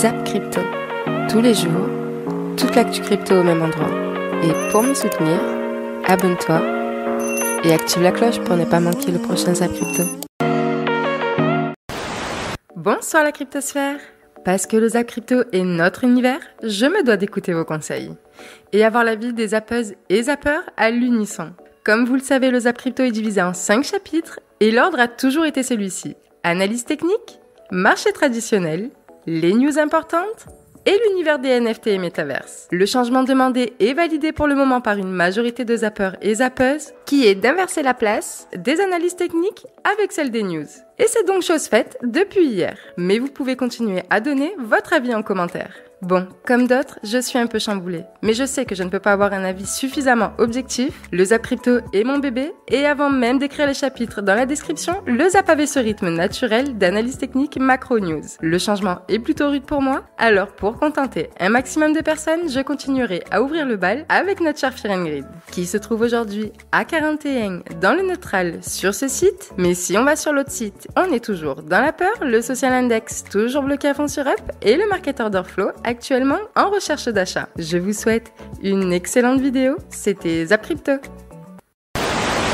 Zap Crypto. Tous les jours, toute l'actu crypto au même endroit. Et pour me soutenir, abonne-toi et active la cloche pour ne pas manquer le prochain Zap Crypto. Bonsoir la cryptosphère. Parce que le Zap Crypto est notre univers, je me dois d'écouter vos conseils et avoir l'avis des zappeuses et zappeurs à l'unisson. Comme vous le savez, le Zap Crypto est divisé en 5 chapitres et l'ordre a toujours été celui-ci. Analyse technique, marché traditionnel, les news importantes et l'univers des NFT et métaverses. Le changement demandé et validé pour le moment par une majorité de zappeurs et zappeuses qui est d'inverser la place des analyses techniques avec celle des news. Et c'est donc chose faite depuis hier. Mais vous pouvez continuer à donner votre avis en commentaire. Bon, comme d'autres, je suis un peu chamboulée. Mais je sais que je ne peux pas avoir un avis suffisamment objectif. Le Zap Crypto est mon bébé. Et avant même d'écrire les chapitres dans la description, le Zap avait ce rythme naturel d'analyse technique macro news. Le changement est plutôt rude pour moi. Alors pour contenter un maximum de personnes, je continuerai à ouvrir le bal avec notre cher Fear & Greed, qui se trouve aujourd'hui à 41 dans le neutral sur ce site. Mais si on va sur l'autre site, on est toujours dans la peur, le social index toujours bloqué à fond sur Up et le market order flow actuellement en recherche d'achat. Je vous souhaite une excellente vidéo. C'était Zap Crypto.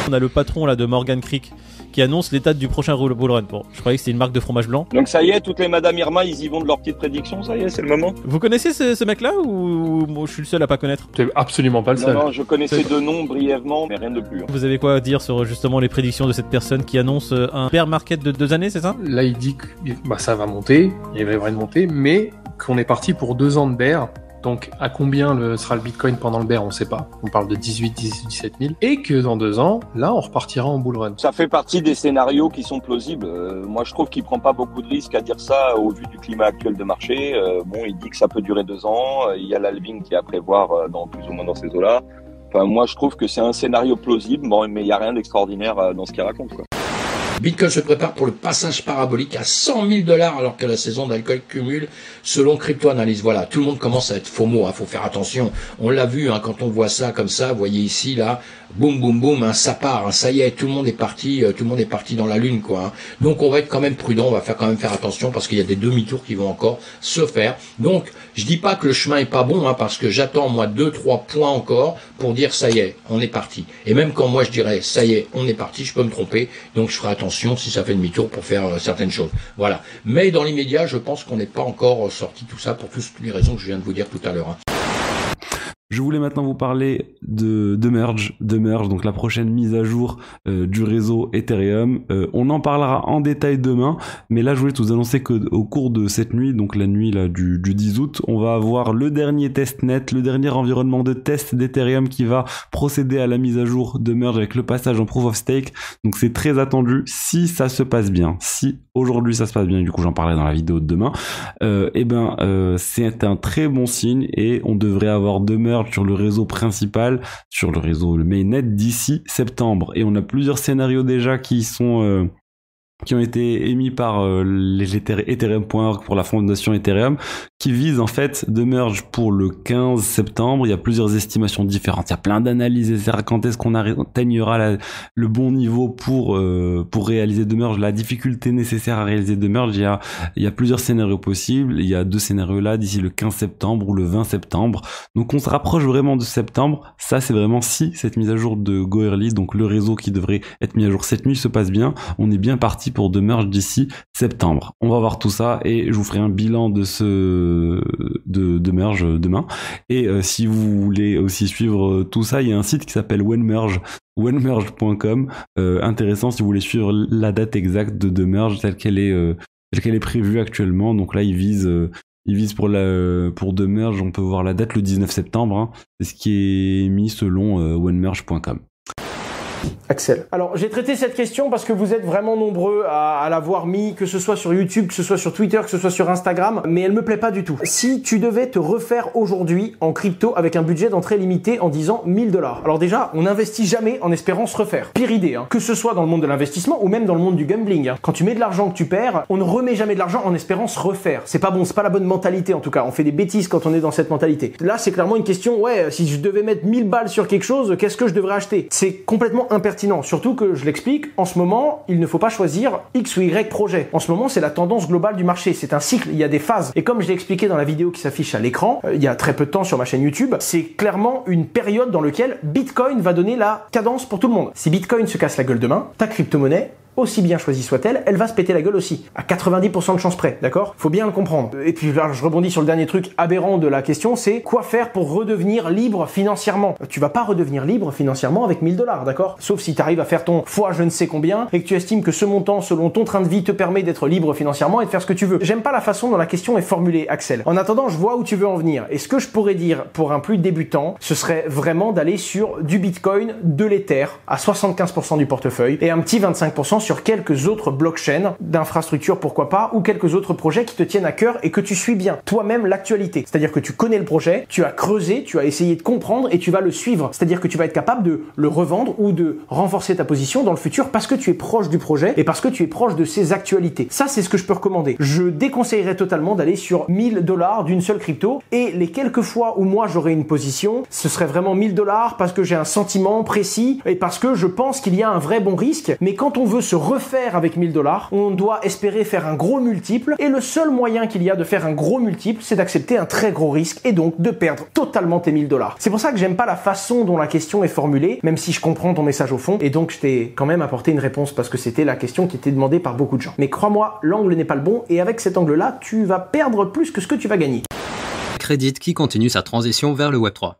On a le patron là de Morgan Creek qui annonce les dates du prochain bull run. Bon, je croyais que c'était une marque de fromage blanc. Donc ça y est, toutes les Madame Irma, ils y vont de leur petite prédiction, ça y est, c'est le moment. Vous connaissez ce mec-là ou moi, je suis le seul à pas connaître? T'es absolument pas le seul. Non, je connaissais deux noms brièvement, mais rien de plus. Vous avez quoi à dire sur justement les prédictions de cette personne qui annonce un bear market de 2 années, c'est ça? Là, il dit que ça va monter, il va y avoir une montée, mais qu'on est parti pour 2 ans de bear. Donc, à combien sera le Bitcoin pendant le bear, on sait pas. On parle de 17 000. Et que dans 2 ans, là, on repartira en bull run. Ça fait partie des scénarios qui sont plausibles. Moi, je trouve qu'il prend pas beaucoup de risques à dire ça au vu du climat actuel de marché. Bon, il dit que ça peut durer 2 ans. Il y a l'halving qui est à prévoir dans plus ou moins dans ces eaux-là. Enfin, moi, je trouve que c'est un scénario plausible. Bon, mais il y a rien d'extraordinaire dans ce qu'il raconte, quoi. Bitcoin se prépare pour le passage parabolique à 100 000 $ alors que la saison d'alcool cumule selon Crypto Analyse. Voilà, tout le monde commence à être FOMO, faut faire attention. On l'a vu quand on voit ça comme ça, vous voyez ici là, boum boum boum, ça part, ça y est, tout le monde est parti dans la lune quoi. Donc on va être quand même prudent, on va quand même faire attention parce qu'il y a des demi-tours qui vont encore se faire. Donc je dis pas que le chemin est pas bon parce que j'attends moi 2-3 points encore pour dire ça y est, on est parti. Et même quand moi je dirais ça y est, on est parti, je peux me tromper. Donc je ferai attention si ça fait demi-tour pour faire certaines choses. Voilà. Mais dans l'immédiat, je pense qu'on n'est pas encore sorti tout ça pour toutes les raisons que je viens de vous dire tout à l'heure. Je voulais maintenant vous parler de Merge, donc la prochaine mise à jour du réseau Ethereum. On en parlera en détail demain, mais là je voulais vous annoncer qu'au cours de cette nuit, donc la nuit là du 10 août, on va avoir le dernier testnet, le dernier environnement de test d'Ethereum qui va procéder à la mise à jour de Merge avec le passage en Proof of Stake. Donc c'est très attendu si ça se passe bien. Si aujourd'hui ça se passe bien, du coup j'en parlerai dans la vidéo de demain, c'est un très bon signe et on devrait avoir de Merge sur le réseau principal, sur le mainnet d'ici septembre. Et on a plusieurs scénarios déjà qui ont été émis par les Ethereum.org pour la fondation Ethereum, qui visent en fait de merge pour le 15 septembre. Il y a plusieurs estimations différentes. Il y a plein d'analyses, etc. Quand est-ce qu'on atteignera le bon niveau pour réaliser de merge, la difficulté nécessaire à réaliser de merge. Il y a plusieurs scénarios possibles. Il y a 2 scénarios là d'ici le 15 septembre ou le 20 septembre. Donc on se rapproche vraiment de septembre. Ça c'est vraiment si cette mise à jour de Go Early, donc le réseau qui devrait être mis à jour cette nuit, se passe bien. On est bien parti pour de merge d'ici septembre. On va voir tout ça et je vous ferai un bilan de merge demain. Et si vous voulez aussi suivre tout ça, il y a un site qui s'appelle whenmerge.com. Intéressant si vous voulez suivre la date exacte de merge telle qu'elle est prévue actuellement. Donc là, il vise pour de merge, on peut voir la date le 19 septembre. C'est ce qui est mis selon whenmerge.com. Axel. Alors j'ai traité cette question parce que vous êtes vraiment nombreux à l'avoir mis, que ce soit sur YouTube, que ce soit sur Twitter, que ce soit sur Instagram, mais elle me plaît pas du tout. Si tu devais te refaire aujourd'hui en crypto avec un budget d'entrée limité en disant 1 000 $. Alors déjà, on n'investit jamais en espérant se refaire. Pire idée, que ce soit dans le monde de l'investissement ou même dans le monde du gambling. Quand tu mets de l'argent que tu perds, on ne remet jamais de l'argent en espérant se refaire. C'est pas bon, c'est pas la bonne mentalité en tout cas. On fait des bêtises quand on est dans cette mentalité. Là, c'est clairement une question, si je devais mettre 1000 balles sur quelque chose, qu'est-ce que je devrais acheter? C'est complètement impertinent. Surtout que, je l'explique, en ce moment, il ne faut pas choisir X ou Y projet. En ce moment, c'est la tendance globale du marché. C'est un cycle, il y a des phases. Et comme je l'ai expliqué dans la vidéo qui s'affiche à l'écran, il y a très peu de temps sur ma chaîne YouTube, c'est clairement une période dans laquelle Bitcoin va donner la cadence pour tout le monde. Si Bitcoin se casse la gueule demain, ta crypto-monnaie, aussi bien choisie soit-elle, elle va se péter la gueule aussi, à 90% de chance près, d'accord? Faut bien le comprendre. Et puis là, je rebondis sur le dernier truc aberrant de la question, c'est quoi faire pour redevenir libre financièrement? Tu vas pas redevenir libre financièrement avec 1000 $, d'accord? Sauf si tu arrives à faire ton fois je ne sais combien et que tu estimes que ce montant, selon ton train de vie, te permet d'être libre financièrement et de faire ce que tu veux. J'aime pas la façon dont la question est formulée, Axel. En attendant, je vois où tu veux en venir. Et ce que je pourrais dire pour un plus débutant, ce serait vraiment d'aller sur du Bitcoin, de l'Ether, à 75% du portefeuille et un petit 25% sur quelques autres blockchains d'infrastructures, pourquoi pas, ou quelques autres projets qui te tiennent à cœur et que tu suis bien toi-même l'actualité. C'est-à-dire que tu connais le projet, tu as creusé, tu as essayé de comprendre et tu vas le suivre. C'est-à-dire que tu vas être capable de le revendre ou de renforcer ta position dans le futur parce que tu es proche du projet et parce que tu es proche de ses actualités. Ça, c'est ce que je peux recommander. Je déconseillerais totalement d'aller sur 1000 $ d'une seule crypto et les quelques fois où moi j'aurais une position, ce serait vraiment 1000 $ parce que j'ai un sentiment précis et parce que je pense qu'il y a un vrai bon risque. Mais quand on veut se refaire avec 1000 $, on doit espérer faire un gros multiple et le seul moyen qu'il y a de faire un gros multiple, c'est d'accepter un très gros risque et donc de perdre totalement tes 1000 $. C'est pour ça que j'aime pas la façon dont la question est formulée, même si je comprends ton message au fond et donc je t'ai quand même apporté une réponse parce que c'était la question qui était demandée par beaucoup de gens. Mais crois-moi, l'angle n'est pas le bon et avec cet angle-là, tu vas perdre plus que ce que tu vas gagner. Reddit qui continue sa transition vers le Web3.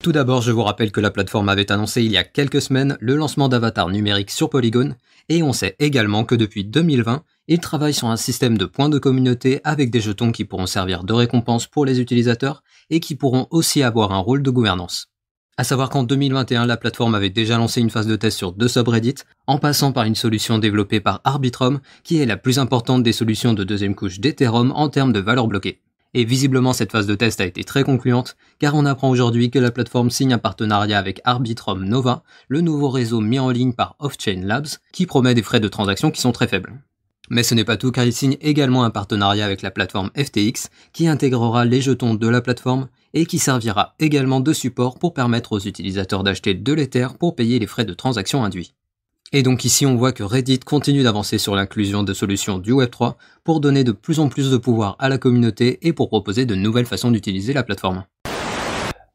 Tout d'abord, je vous rappelle que la plateforme avait annoncé il y a quelques semaines le lancement d'avatars numériques sur Polygon, et on sait également que depuis 2020, ils travaillent sur un système de points de communauté avec des jetons qui pourront servir de récompense pour les utilisateurs et qui pourront aussi avoir un rôle de gouvernance. À savoir qu'en 2021, la plateforme avait déjà lancé une phase de test sur 2 subreddits, en passant par une solution développée par Arbitrum, qui est la plus importante des solutions de deuxième couche d'Ethereum en termes de valeur bloquée. Et visiblement cette phase de test a été très concluante, car on apprend aujourd'hui que la plateforme signe un partenariat avec Arbitrum Nova, le nouveau réseau mis en ligne par Offchain Labs, qui promet des frais de transaction qui sont très faibles. Mais ce n'est pas tout, car il signe également un partenariat avec la plateforme FTX, qui intégrera les jetons de la plateforme, et qui servira également de support pour permettre aux utilisateurs d'acheter de l'Ether pour payer les frais de transaction induits. Et donc ici on voit que Reddit continue d'avancer sur l'inclusion de solutions du Web3 pour donner de plus en plus de pouvoir à la communauté et pour proposer de nouvelles façons d'utiliser la plateforme.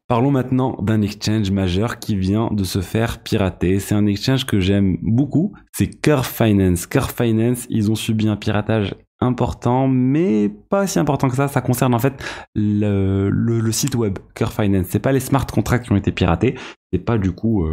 Parlons maintenant d'un exchange majeur qui vient de se faire pirater. C'est un exchange que j'aime beaucoup, c'est Curve Finance. Curve Finance, ils ont subi un piratage important, mais pas si important que ça. Ça concerne en fait le site web Curve Finance. C'est pas les smart contracts qui ont été piratés, c'est pas du coup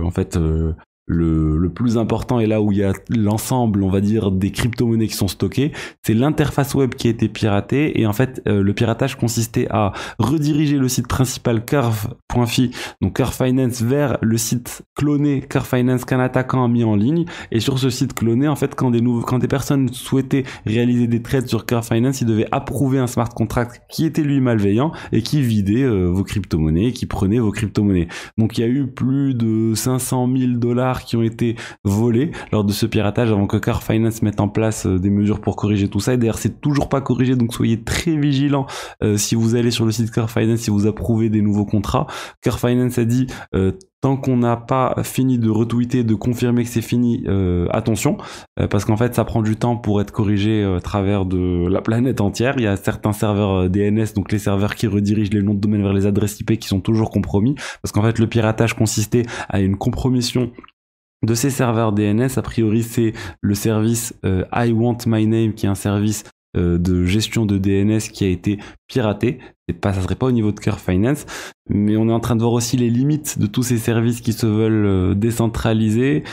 le plus important est là où il y a l'ensemble, on va dire, des crypto-monnaies qui sont stockées. C'est l'interface web qui a été piratée et en fait, le piratage consistait à rediriger le site principal curve.fi, donc Curve Finance, vers le site cloné Curve Finance qu'un attaquant a mis en ligne. Et sur ce site cloné, en fait, quand des personnes souhaitaient réaliser des trades sur Curve Finance, ils devaient approuver un smart contract qui était lui malveillant et qui vidait vos crypto-monnaies, qui prenait vos crypto-monnaies. Donc il y a eu plus de 500 000 $ qui ont été volés lors de ce piratage avant que Curve Finance mette en place des mesures pour corriger tout ça. Et d'ailleurs, c'est toujours pas corrigé, donc soyez très vigilants si vous allez sur le site Curve Finance, si vous approuvez des nouveaux contrats. Curve Finance a dit tant qu'on n'a pas fini de retweeter, de confirmer que c'est fini, attention, parce qu'en fait ça prend du temps pour être corrigé à travers de la planète entière. Il y a certains serveurs DNS, donc les serveurs qui redirigent les noms de domaine vers les adresses IP, qui sont toujours compromis, parce qu'en fait le piratage consistait à une compromission de ces serveurs DNS. A priori c'est le service I Want My Name, qui est un service de gestion de DNS qui a été piraté. Ça serait pas au niveau de Curve Finance, mais on est en train de voir aussi les limites de tous ces services qui se veulent décentralisés,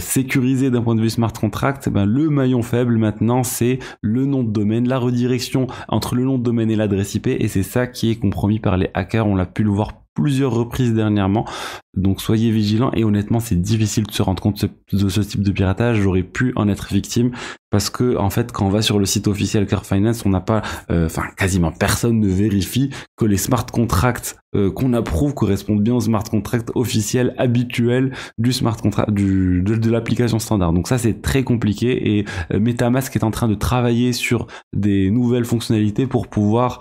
sécurisés d'un point de vue smart contract. Le maillon faible maintenant, c'est le nom de domaine, la redirection entre le nom de domaine et l'adresse IP, et c'est ça qui est compromis par les hackers. On l'a pu le voir plusieurs reprises dernièrement, donc soyez vigilants. Et honnêtement, c'est difficile de se rendre compte de ce type de piratage. J'aurais pu en être victime, parce que en fait, quand on va sur le site officiel Curve Finance, on n'a pas, quasiment personne ne vérifie que les smart contracts qu'on approuve correspondent bien aux smart contracts officiels habituels du smart contract de l'application standard. Donc ça, c'est très compliqué, et MetaMask est en train de travailler sur des nouvelles fonctionnalités pour pouvoir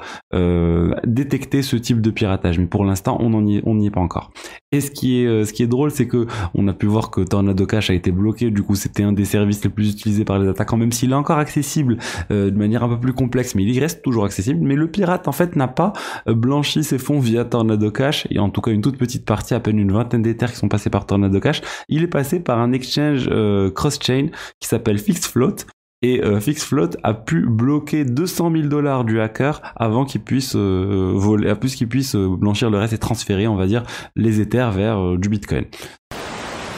détecter ce type de piratage. Mais pour l'instant, on n'y est pas encore. Et ce qui est drôle, c'est que on a pu voir que Tornado Cash a été bloqué. Du coup, c'était un des services les plus utilisés par les attaquants, même s'il est encore accessible de manière un peu plus complexe, mais il reste toujours accessible. Mais le pirate, en fait, n'a pas blanchi ses fonds via Tornado Cash, et en tout cas une toute petite partie, à peine une vingtaine d'Ethers qui sont passés par Tornado Cash. Il est passé par un exchange cross-chain qui s'appelle FixFloat. Et FixFloat a pu bloquer $200,000 du hacker avant qu'il puisse voler, plus qu'il puisse blanchir le reste et transférer, on va dire, les Ethers vers du Bitcoin.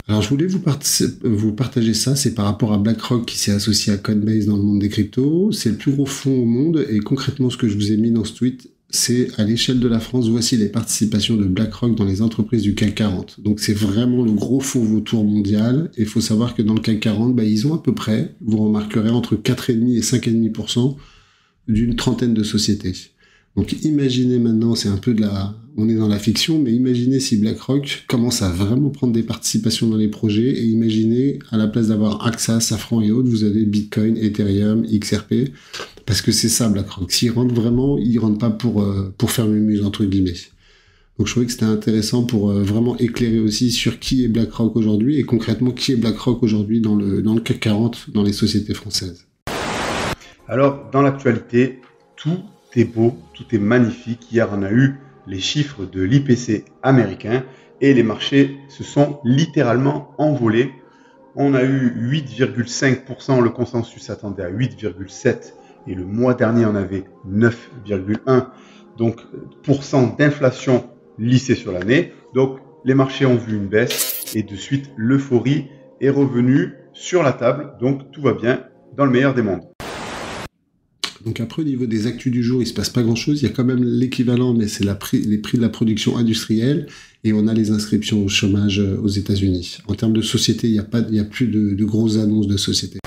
Alors je voulais vous partager ça, c'est par rapport à BlackRock qui s'est associé à Coinbase dans le monde des cryptos. C'est le plus gros fonds au monde et concrètement ce que je vous ai mis dans ce tweet, c'est à l'échelle de la France, voici les participations de BlackRock dans les entreprises du CAC 40. Donc c'est vraiment le gros fonds vautour mondial. Et il faut savoir que dans le CAC 40, ils ont à peu près, vous remarquerez, entre 4,5 et 5,5% d'une trentaine de sociétés. Donc imaginez maintenant, c'est un peu on est dans la fiction, mais imaginez si BlackRock commence à vraiment prendre des participations dans les projets, et imaginez, à la place d'avoir AXA, Safran et autres, vous avez Bitcoin, Ethereum, XRP, parce que c'est ça BlackRock. S'ils rentrent vraiment, ils rentrent pas pour faire mumuse, entre guillemets. Donc je trouvais que c'était intéressant pour vraiment éclairer aussi sur qui est BlackRock aujourd'hui, et concrètement qui est BlackRock aujourd'hui dans le CAC 40, dans les sociétés françaises. Alors, dans l'actualité, tout est beau, tout est magnifique. Hier, on a eu les chiffres de l'IPC américain et les marchés se sont littéralement envolés. On a eu 8,5%, le consensus s'attendait à 8,7% et le mois dernier on avait 9,1%. Donc, % d'inflation lissée sur l'année. Donc, les marchés ont vu une baisse et de suite l'euphorie est revenue sur la table. Donc, tout va bien dans le meilleur des mondes. Donc après, au niveau des actus du jour, il se passe pas grand-chose. Il y a quand même l'équivalent, mais c'est les prix de la production industrielle, et on a les inscriptions au chômage aux États-Unis. En termes de société, il y a plus de grosses annonces de société.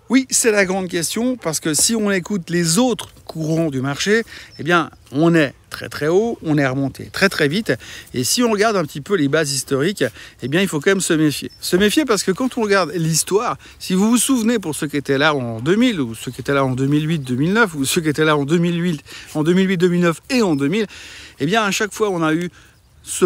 Oui, c'est la grande question, parce que si on écoute les autres courants du marché, eh bien, on est très très haut, on est remonté très très vite, et si on regarde un petit peu les bases historiques, eh bien, il faut quand même se méfier. Se méfier parce que quand on regarde l'histoire, si vous vous souvenez, pour ceux qui étaient là en 2000, ou ceux qui étaient là en 2008-2009, ou ceux qui étaient là en 2008, 2009 et en 2000, eh bien, à chaque fois, on a eu ce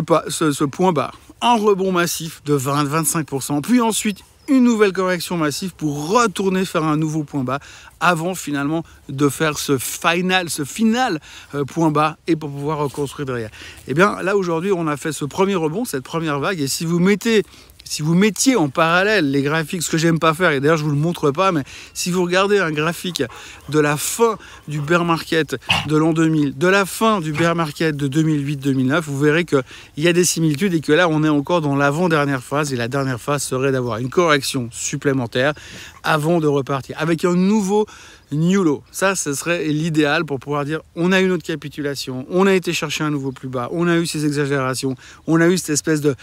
point bas, un rebond massif de 20-25%, puis ensuite une nouvelle correction massive pour retourner faire un nouveau point bas avant finalement de faire ce final point bas et pour pouvoir reconstruire derrière. Et bien là aujourd'hui on a fait ce premier rebond, cette première vague, et si vous mettiez en parallèle les graphiques, ce que j'aime pas faire, et d'ailleurs je vous le montre pas, mais si vous regardez un graphique de la fin du bear market de l'an 2000, de la fin du bear market de 2008-2009, vous verrez qu'il y a des similitudes et que là on est encore dans l'avant-dernière phase, et la dernière phase serait d'avoir une correction supplémentaire avant de repartir avec un nouveau new low. Ça, ce serait l'idéal pour pouvoir dire on a eu notre capitulation, on a été chercher un nouveau plus bas, on a eu ces exagérations, on a eu cette espèce de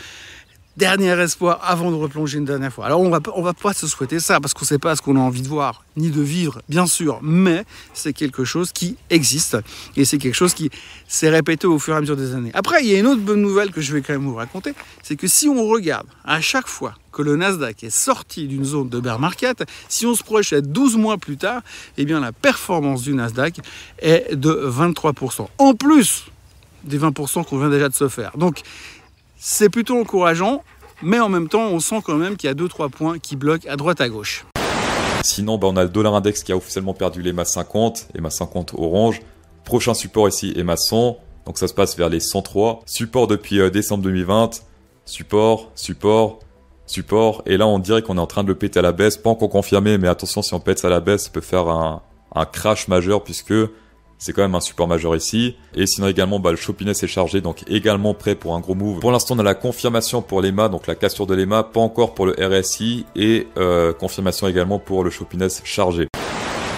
dernier espoir avant de replonger une dernière fois. Alors on va pas se souhaiter ça parce qu'on ne sait pas ce qu'on a envie de voir ni de vivre, bien sûr, mais c'est quelque chose qui existe et c'est quelque chose qui s'est répété au fur et à mesure des années. Après, il y a une autre bonne nouvelle que je vais quand même vous raconter, c'est que si on regarde à chaque fois que le Nasdaq est sorti d'une zone de bear market, si on se projette 12 mois plus tard, eh bien la performance du Nasdaq est de 23%. En plus des 20% qu'on vient déjà de se faire. Donc, c'est plutôt encourageant, mais en même temps, on sent quand même qu'il y a 2-3 points qui bloquent à droite à gauche. Sinon, on a le dollar index qui a officiellement perdu les EMA 50, EMA 50 orange. Prochain support ici, EMA 100. Donc ça se passe vers les 103. Support depuis décembre 2020. Support. Et là, on dirait qu'on est en train de le péter à la baisse. Pas encore confirmé, mais attention, si on pète ça à la baisse, ça peut faire un crash majeur puisque c'est quand même un support majeur ici. Et sinon également, le Chopiness est chargé, donc également prêt pour un gros move. Pour l'instant, on a la confirmation pour l'EMA, donc la cassure de l'EMA, pas encore pour le RSI, et confirmation également pour le Chopiness chargé.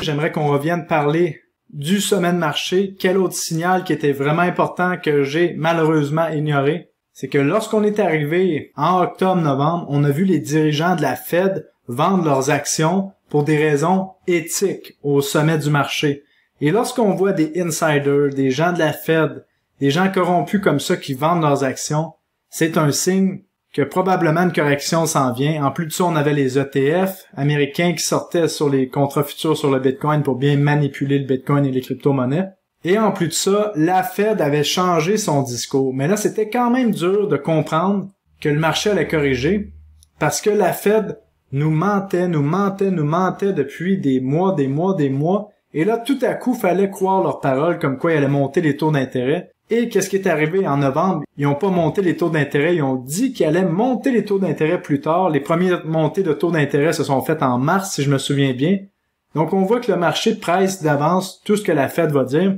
J'aimerais qu'on revienne parler du sommet de marché. Quel autre signal qui était vraiment important que j'ai malheureusement ignoré, c'est que lorsqu'on est arrivé en octobre-novembre, on a vu les dirigeants de la Fed vendre leurs actions pour des raisons éthiques au sommet du marché. Et lorsqu'on voit des insiders, des gens de la Fed, des gens corrompus comme ça qui vendent leurs actions, c'est un signe que probablement une correction s'en vient. En plus de ça, on avait les ETF américains qui sortaient sur les contrats futurs sur le Bitcoin pour bien manipuler le Bitcoin et les crypto-monnaies. Et en plus de ça, la Fed avait changé son discours. Mais là, c'était quand même dur de comprendre que le marché allait corriger parce que la Fed nous mentait depuis des mois. Et là, tout à coup, fallait croire leurs paroles comme quoi ils allaient monter les taux d'intérêt. Et qu'est-ce qui est arrivé en novembre? Ils n'ont pas monté les taux d'intérêt, ils ont dit qu'ils allaient monter les taux d'intérêt plus tard. Les premières montées de taux d'intérêt se sont faites en mars, si je me souviens bien. Donc, on voit que le marché presse d'avance tout ce que la Fed va dire.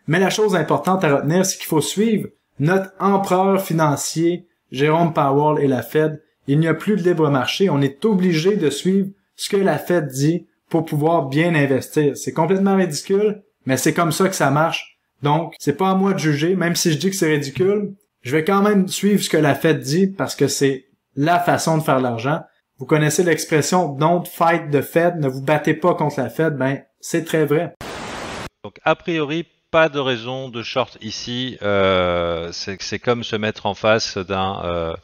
Mais la chose importante à retenir, c'est qu'il faut suivre notre empereur financier, Jérôme Powell et la Fed. Il n'y a plus de libre marché. On est obligé de suivre ce que la Fed dit pour pouvoir bien investir. C'est complètement ridicule, mais c'est comme ça que ça marche. Donc, c'est pas à moi de juger, même si je dis que c'est ridicule. Je vais quand même suivre ce que la Fed dit parce que c'est la façon de faire l'argent. Vous connaissez l'expression « Don't fight the Fed », ne vous battez pas contre la Fed, ben, c'est très vrai. Donc, a priori, pas de raison de short ici. C'est comme se mettre en face d'un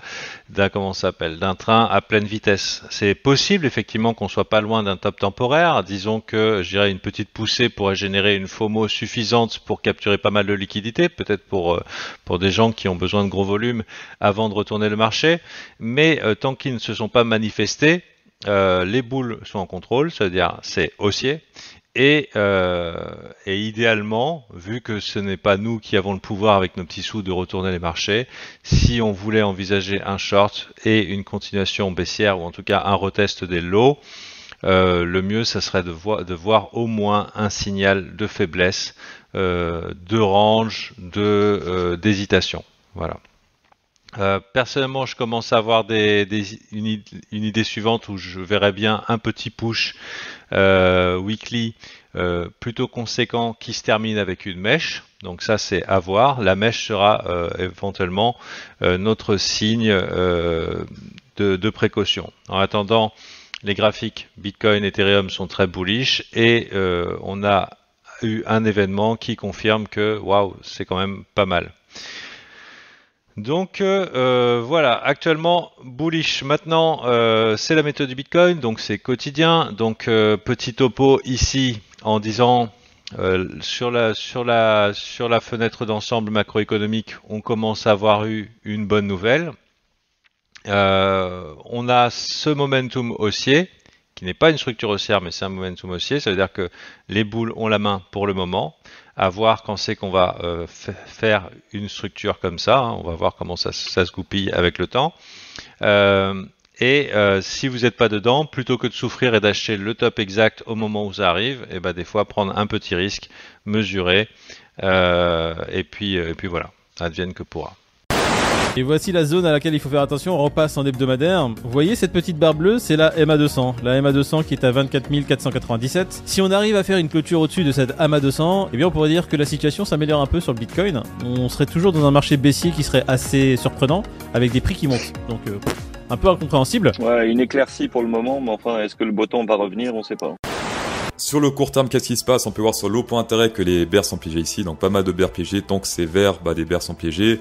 train à pleine vitesse. C'est possible effectivement qu'on soit pas loin d'un top temporaire. Disons que je dirais une petite poussée pourrait générer une FOMO suffisante pour capturer pas mal de liquidités, peut-être pour des gens qui ont besoin de gros volumes avant de retourner le marché. Mais tant qu'ils ne se sont pas manifestés, les boules sont en contrôle, c'est-à-dire c'est haussier. Et idéalement, vu que ce n'est pas nous qui avons le pouvoir avec nos petits sous de retourner les marchés, si on voulait envisager un short et une continuation baissière, ou en tout cas un retest des lows, le mieux, ça serait de voir au moins un signal de faiblesse, de range, d'hésitation. Voilà. Personnellement, je commence à avoir une idée suivante où je verrais bien un petit push weekly plutôt conséquent qui se termine avec une mèche. Donc ça, c'est à voir. La mèche sera éventuellement notre signe de précaution. En attendant, les graphiques Bitcoin, Ethereum sont très bullish et on a eu un événement qui confirme que waouh, c'est quand même pas mal. Donc voilà, actuellement bullish. Maintenant, c'est la méthode du Bitcoin, donc c'est quotidien. Donc petit topo ici en disant sur la fenêtre d'ensemble macroéconomique, on commence à avoir eu une bonne nouvelle. On a ce momentum haussier qui n'est pas une structure haussière, mais c'est un momentum haussier. Ça veut dire que les boules ont la main pour le moment. À voir quand c'est qu'on va faire une structure comme ça. Hein. On va voir comment ça se goupille avec le temps. Si vous n'êtes pas dedans, plutôt que de souffrir et d'acheter le top exact au moment où ça arrive, et ben des fois prendre un petit risque, mesurer, et puis voilà, advienne que pourra. Et voici la zone à laquelle il faut faire attention, on repasse en hebdomadaire. Vous voyez cette petite barre bleue, c'est la MA200. La MA200 qui est à 24 497. Si on arrive à faire une clôture au-dessus de cette MA200, eh bien on pourrait dire que la situation s'améliore un peu sur le Bitcoin. On serait toujours dans un marché baissier qui serait assez surprenant, avec des prix qui montent. Donc un peu incompréhensible. Ouais, une éclaircie pour le moment, mais enfin, est-ce que le beau temps va revenir? On sait pas. Sur le court terme, qu'est-ce qui se passe? On peut voir sur l'eau point d'intérêt que les bears sont piégés ici, donc pas mal de bears piégés. Tant que c'est vert, des bears sont piégés.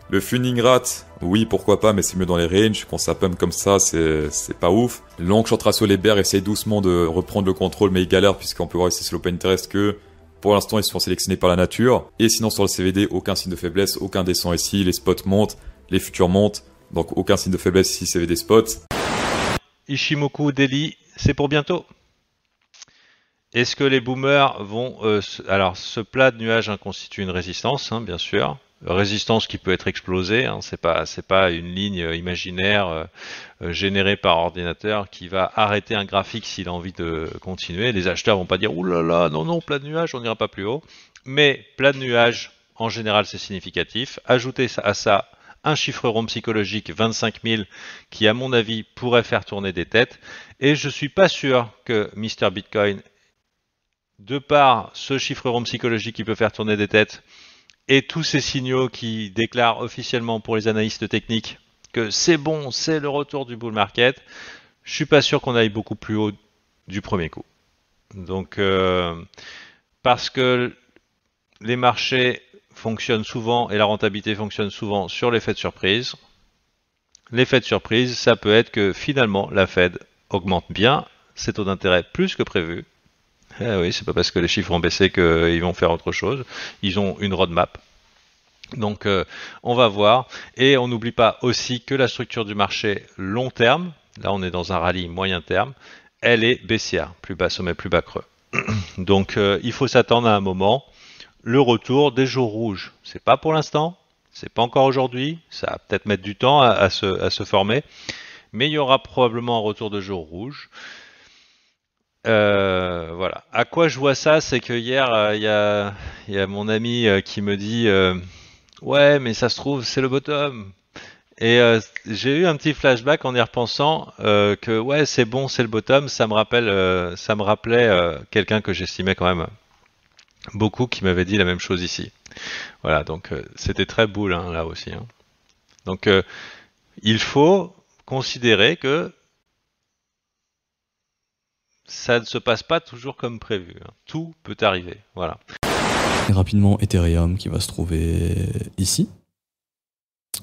Le funding rate, oui, pourquoi pas, mais c'est mieux dans les ranges. Quand ça pump comme ça, c'est pas ouf. Long short ratio, les bears essayent doucement de reprendre le contrôle, mais ils galèrent puisqu'on peut voir ici sur l'open interest que pour l'instant, ils sont sélectionnés par la nature. Et sinon, sur le CVD, aucun signe de faiblesse, aucun descend ici. Les spots montent, les futurs montent. Donc, aucun signe de faiblesse ici, CVD spot. Ishimoku Daily, c'est pour bientôt. Est-ce que les boomers vont... alors, ce plat de nuage constitue une résistance, bien sûr. Résistance qui peut être explosée, c'est pas une ligne imaginaire générée par ordinateur qui va arrêter un graphique s'il a envie de continuer. Les acheteurs vont pas dire ouh là là, non, plat de nuage, on n'ira pas plus haut. Mais plat de nuage, en général, c'est significatif. Ajoutez à ça un chiffre rond psychologique 25 000 qui, à mon avis, pourrait faire tourner des têtes. Et je suis pas sûr que Mr Bitcoin, de par ce chiffre rond psychologique qui peut faire tourner des têtes, et tous ces signaux qui déclarent officiellement pour les analystes techniques que c'est bon, c'est le retour du bull market, je suis pas sûr qu'on aille beaucoup plus haut du premier coup. Donc, parce que les marchés fonctionnent souvent et la rentabilité fonctionne souvent sur l'effet de surprise. L'effet de surprise, ça peut être que finalement la Fed augmente bien ses taux d'intérêt plus que prévu. Eh oui, c'est pas parce que les chiffres ont baissé qu'ils vont faire autre chose. Ils ont une roadmap. Donc on va voir. Et on n'oublie pas aussi que la structure du marché long terme, là on est dans un rallye moyen terme, elle est baissière, plus bas sommet, plus bas creux. Donc il faut s'attendre à un moment. Le retour des jours rouges, c'est pas pour l'instant, c'est pas encore aujourd'hui, ça va peut-être mettre du temps à se former, mais il y aura probablement un retour de jours rouges. Voilà. À quoi je vois ça, c'est que hier, il y a mon ami qui me dit ouais, mais ça se trouve, c'est le bottom. Et j'ai eu un petit flashback en y repensant que ouais, c'est bon, c'est le bottom. Ça me rappelait quelqu'un que j'estimais quand même beaucoup qui m'avait dit la même chose ici. Voilà, donc c'était très bull hein, là aussi. Hein. Donc il faut considérer que ça ne se passe pas toujours comme prévu. Hein. Tout peut arriver. Voilà. Et rapidement, Ethereum qui va se trouver ici.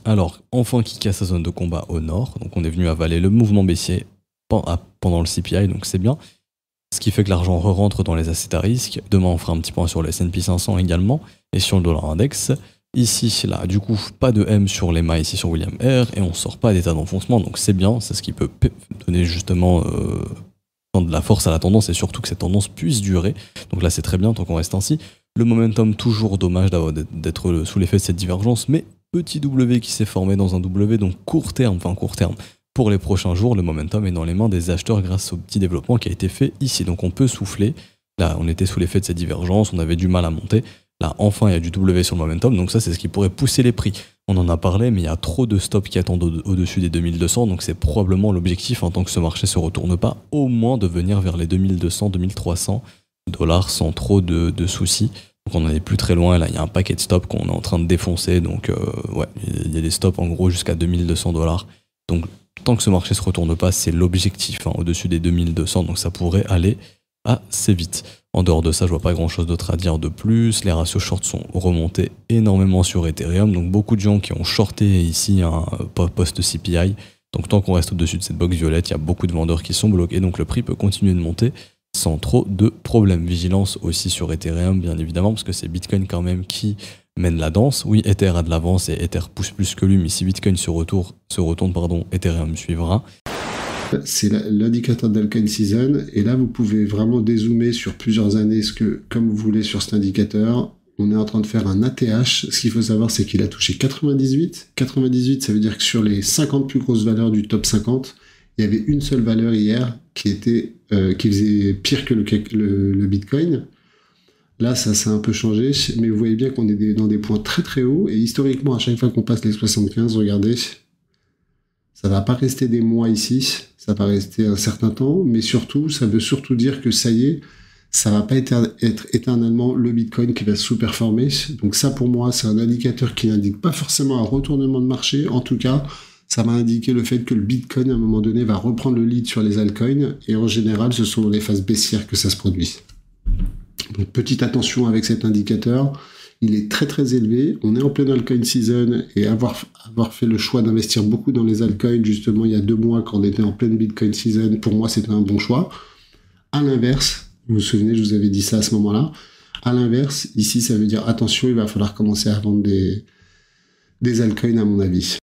Alors, enfin qui casse sa zone de combat au nord. Donc on est venu avaler le mouvement baissier pendant le CPI, donc c'est bien. Ce qui fait que l'argent re-rentre dans les assets à risque. Demain, on fera un petit point sur le S&P 500 également et sur le dollar index. Ici, là, du coup, pas de M sur l'EMA ici sur William R. Et on sort pas d'état d'enfoncement, donc c'est bien. C'est ce qui peut donner justement de la force à la tendance et surtout que cette tendance puisse durer. Donc là, c'est très bien tant qu'on reste ainsi. Le momentum, toujours dommage d'être sous l'effet de cette divergence, mais petit W qui s'est formé dans un W, donc court terme. Pour les prochains jours, le momentum est dans les mains des acheteurs grâce au petit développement qui a été fait ici. Donc on peut souffler. Là, on était sous l'effet de cette divergence, on avait du mal à monter. Là, enfin, il y a du W sur le momentum, donc ça, c'est ce qui pourrait pousser les prix. On en a parlé, mais il y a trop de stops qui attendent au-dessus des 2200, donc c'est probablement l'objectif, en tant que ce marché ne se retourne pas, au moins de venir vers les 2200, 2300 dollars sans trop de soucis. Donc on n'en est plus très loin, là, il y a un paquet de stops qu'on est en train de défoncer, donc ouais, il y a des stops en gros jusqu'à 2200 dollars. Donc tant que ce marché se retourne pas, c'est l'objectif, hein, au-dessus des 2200, donc ça pourrait aller assez vite. En dehors de ça, je vois pas grand chose d'autre à dire de plus. Les ratios short sont remontés énormément sur Ethereum, donc beaucoup de gens qui ont shorté ici un post-CPI. Donc tant qu'on reste au-dessus de cette box violette, il y a beaucoup de vendeurs qui sont bloqués, donc le prix peut continuer de monter sans trop de problèmes. Vigilance aussi sur Ethereum, bien évidemment, parce que c'est Bitcoin quand même qui mène la danse. Oui, Ether a de l'avance et Ether pousse plus que lui, mais si Bitcoin se retourne, Ethereum suivra. C'est l'indicateur d'Alcoin Season, et là vous pouvez vraiment dézoomer sur plusieurs années comme vous voulez sur cet indicateur. On est en train de faire un ATH. Ce qu'il faut savoir, c'est qu'il a touché 98. 98, ça veut dire que sur les 50 plus grosses valeurs du top 50, il y avait une seule valeur hier qui faisait pire que le Bitcoin. Là, ça s'est un peu changé, mais vous voyez bien qu'on est dans des points très très hauts, et historiquement, à chaque fois qu'on passe les 75, regardez, ça va pas rester des mois ici, ça va rester un certain temps, mais surtout, ça veut surtout dire que ça y est, ça va pas être éternellement le Bitcoin qui va sous-performer. Donc ça, pour moi, c'est un indicateur qui n'indique pas forcément un retournement de marché. En tout cas, ça va indiquer le fait que le Bitcoin, à un moment donné, va reprendre le lead sur les altcoins, et en général, ce sont dans les phases baissières que ça se produit. Donc petite attention avec cet indicateur, il est très très élevé, on est en pleine altcoin season, et avoir fait le choix d'investir beaucoup dans les altcoins, justement il y a 2 mois quand on était en pleine Bitcoin season, pour moi c'était un bon choix. À l'inverse, vous vous souvenez, je vous avais dit ça à ce moment-là, à l'inverse, ici ça veut dire attention, il va falloir commencer à vendre des altcoins à mon avis.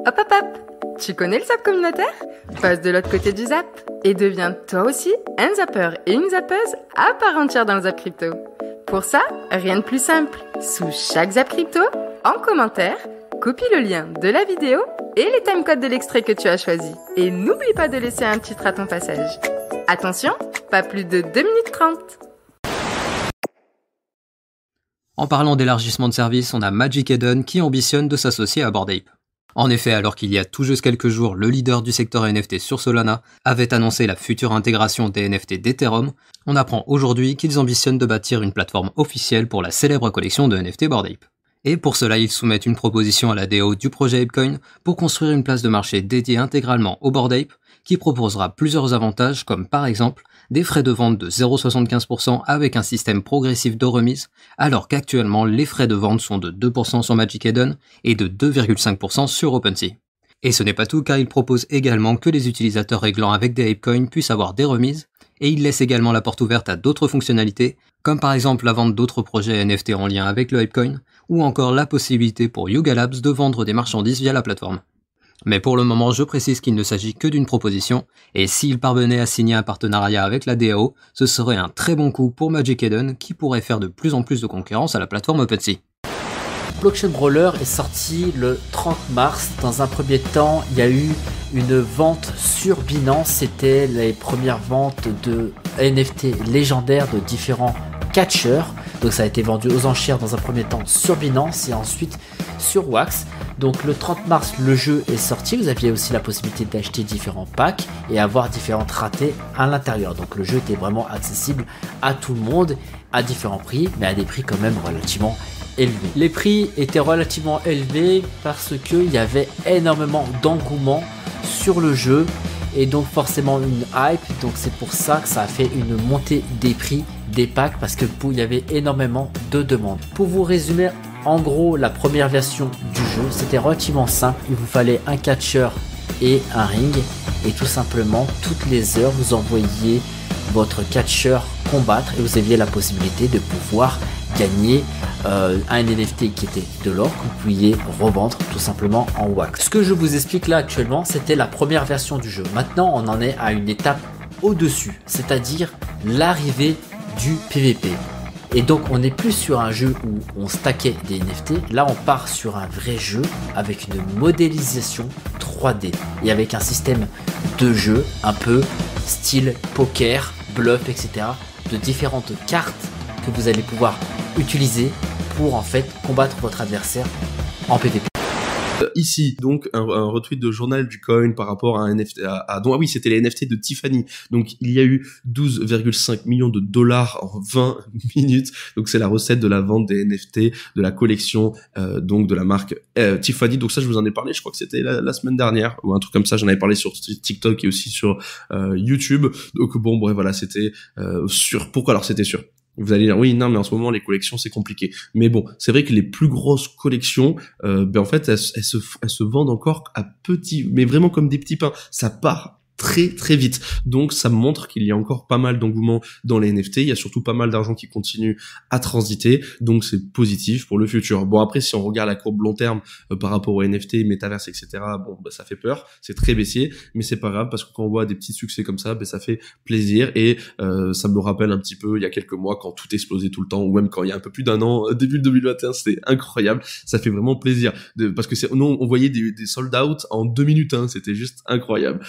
Hop hop hop, tu connais le zap communautaire ? Passe de l'autre côté du zap et deviens toi aussi un zappeur et une zappeuse à part entière dans le zap crypto. Pour ça, rien de plus simple. Sous chaque zap crypto, en commentaire, copie le lien de la vidéo et les timecodes de l'extrait que tu as choisi. Et n'oublie pas de laisser un titre à ton passage. Attention, pas plus de 2 minutes 30. En parlant d'élargissement de service, on a Magic Eden qui ambitionne de s'associer à Bored Ape. En effet, alors qu'il y a tout juste quelques jours, le leader du secteur NFT sur Solana avait annoncé la future intégration des NFT d'Ethereum, on apprend aujourd'hui qu'ils ambitionnent de bâtir une plateforme officielle pour la célèbre collection de NFT Bored Ape. Et pour cela, ils soumettent une proposition à la DAO du projet ApeCoin pour construire une place de marché dédiée intégralement au Bored Ape, qui proposera plusieurs avantages comme par exemple des frais de vente de 0,75% avec un système progressif de remise, alors qu'actuellement les frais de vente sont de 2% sur Magic Eden et de 2,5% sur OpenSea. Et ce n'est pas tout car il propose également que les utilisateurs réglant avec des ApeCoin puissent avoir des remises, et il laisse également la porte ouverte à d'autres fonctionnalités, comme par exemple la vente d'autres projets NFT en lien avec le ApeCoin, ou encore la possibilité pour Yuga Labs de vendre des marchandises via la plateforme. Mais pour le moment, je précise qu'il ne s'agit que d'une proposition, et s'il parvenait à signer un partenariat avec la DAO, ce serait un très bon coup pour Magic Eden qui pourrait faire de plus en plus de concurrence à la plateforme OpenSea. Blockchain Brawler est sorti le 30 mars. Dans un premier temps, il y a eu une vente sur Binance. C'était les premières ventes de NFT légendaires de différents catcheurs. Donc ça a été vendu aux enchères dans un premier temps sur Binance et ensuite sur Wax. Donc le 30 mars, le jeu est sorti. Vous aviez aussi la possibilité d'acheter différents packs et avoir différentes ratées à l'intérieur. Donc le jeu était vraiment accessible à tout le monde à différents prix, mais à des prix quand même relativement élevés. Les prix étaient relativement élevés parce qu'il y avait énormément d'engouement sur le jeu et donc forcément une hype. Donc c'est pour ça que ça a fait une montée des prix des packs parce que il y avait énormément de demandes. Pour vous résumer en gros la première version du jeu, c'était relativement simple. Il vous fallait un catcheur et un ring et tout simplement toutes les heures vous envoyiez votre catcheur combattre et vous aviez la possibilité de pouvoir gagner un NFT qui était de l'or que vous pouviez revendre tout simplement en wax. Ce que je vous explique là actuellement, c'était la première version du jeu. Maintenant, on en est à une étape au-dessus, c'est-à-dire l'arrivée du PVP. Et donc, on n'est plus sur un jeu où on stackait des NFT. Là, on part sur un vrai jeu avec une modélisation 3D et avec un système de jeu un peu style poker, bluff, etc. de différentes cartes que vous allez pouvoir utiliser pour en fait combattre votre adversaire en PvP. Ici, donc, un retweet de Journal du Coin par rapport à un NFT, oui, c'était les NFT de Tiffany. Donc, il y a eu 12,5 millions de dollars en 20 minutes. Donc, c'est la recette de la vente des NFT de la collection, donc, de la marque Tiffany. Donc, ça, je vous en ai parlé, je crois que c'était la semaine dernière, ou un truc comme ça. J'en avais parlé sur TikTok et aussi sur YouTube. Donc, bon, bref, voilà, c'était sûr. Pourquoi alors c'était sûr? Vous allez dire, oui, non, mais en ce moment, les collections, c'est compliqué. Mais bon, c'est vrai que les plus grosses collections, en fait, elles se vendent encore à petits, mais vraiment comme des petits pains. Ça part très très vite. Donc ça montre qu'il y a encore pas mal d'engouement dans les NFT, il y a surtout pas mal d'argent qui continue à transiter, donc c'est positif pour le futur. Bon, après, si on regarde la courbe long terme par rapport aux NFT, Metaverse, etc., bon, bah, ça fait peur, c'est très baissier, mais c'est pas grave parce que quand on voit des petits succès comme ça, bah, ça fait plaisir et ça me rappelle un petit peu il y a quelques mois quand tout explosait tout le temps, ou même quand il y a un peu plus d'un an, début 2021, c'était incroyable, ça fait vraiment plaisir, parce que nous on voyait des sold out en 2 minutes, hein, c'était juste incroyable.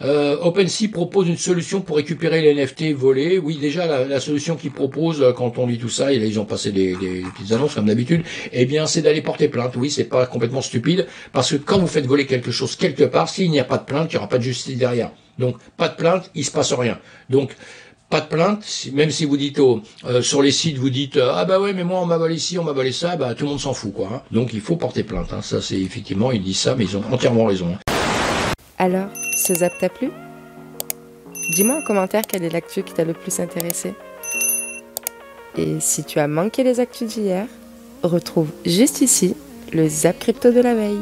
OpenSea propose une solution pour récupérer les NFT volés. Oui, déjà, la solution qu'ils proposent, quand on lit tout ça, et là, ils ont passé des petites annonces comme d'habitude, eh bien, c'est d'aller porter plainte. Oui, c'est pas complètement stupide, parce que quand vous faites voler quelque chose quelque part, s'il n'y a pas de plainte, il n'y aura pas de justice derrière. Donc, pas de plainte, il se passe rien. Donc, pas de plainte, même si vous dites sur les sites, vous dites ah bah ouais mais moi on m'a volé ci, on m'a volé ça, bah tout le monde s'en fout quoi. Hein. Donc il faut porter plainte. Hein. Ça c'est effectivement, ils disent ça, mais ils ont entièrement raison. Hein. Alors, ce zap t'a plu? Dis-moi en commentaire quelle est l'actu qui t'a le plus intéressé. Et si tu as manqué les actus d'hier, retrouve juste ici le zap crypto de la veille.